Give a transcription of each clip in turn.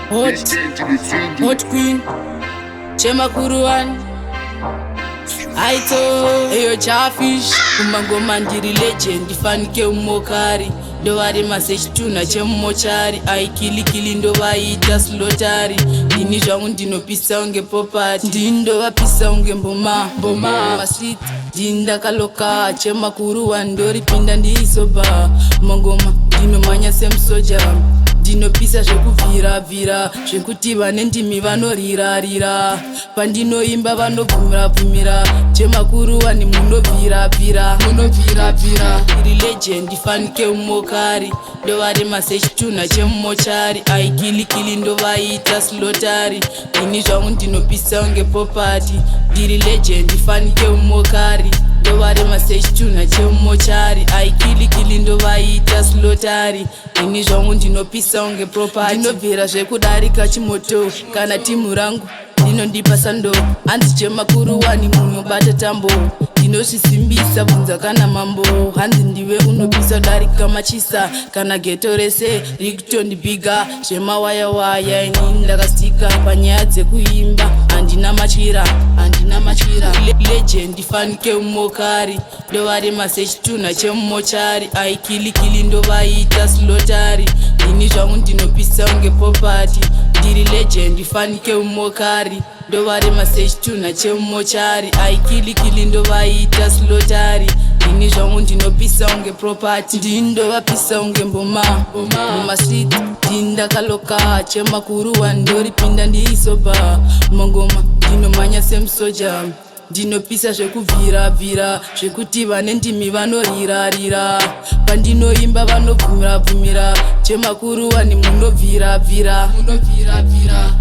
Hot Queen, Chema Kuruan, iTon, By Jah Fish, umangoma ndiri legend, ifanike umokari. Ndovari masechi tuna chemumochari, aikilikili ndovaita slotari. Ndini zvangu ndinopisa unge popati, ndindovapisa unge mboma masiti. Ndindakaloka Chema Kuruan, ndoripinda ndiisoba. Mangoma ndinomanya semusoja, ndinopisa zvekuvhira zvekuti vane ndimi vanorira. Pandinoimba vanobvumira. Chema Kuruan munovhira. Iri legend ifanike umokari. Ndovari masechi tuna chemumochari, aikilikili ndovaita slotari. Ini zvangu ndinopisa unge popati, ndiri legend ifanike umokari. Ndovari masechi tuna chemumochari, aikilikili ndovaita slotari. Ini zvangu ndinopisa unge propati, ndinobvira zvekudarika chimoto kana timu rangu ndinondipa sando. Hanzi Chema Kuruan munobata tambo, ndinozvisimbisa bvunza kana mambo. Hanzi ndiwe unopisa darika machisa, kana geto rese rikutondibiga. Zvemawayawaya ini ndakastika panyaya dzekuimba, handina matyira. Legend ifanike umokari. Ndovari masechi tuna chemumochari, aikilikili ndovaita slotari. Ini zvangu ndinopisa unge popati, ndiri legend ifanike umokari. Ndovari masechi tuna chemumochari, aikilikili ndovaita slotari. Ini zvangu ndinopisa unge propati, ndindovapisa unge mboma mumasiti. Ndindakaloka Chema Kuruan, ndoripinda ndiisoba. Mangoma ndinomanya semusoja, ndinopisa zvekuvhira zvekuti vane ndimi vanorira. Pandinoimba vanobvumira. Chema Kuruan munovhira.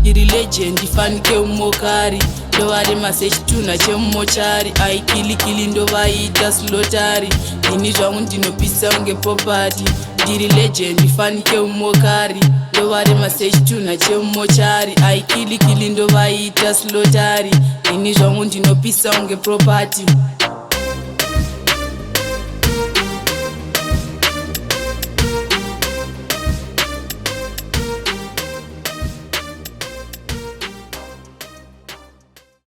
Iri legend ifanike umokari. Ndovari masechi tuna chemumochari, aikilikili ndovaita slotari. Ini zvangu ndinopisa unge popati, ndiri legend ifanike umokari. Ndovari masechi tuna chemumochari, aikilikili ndovaita slotari. Ini zvangu ndinopisa unge propati.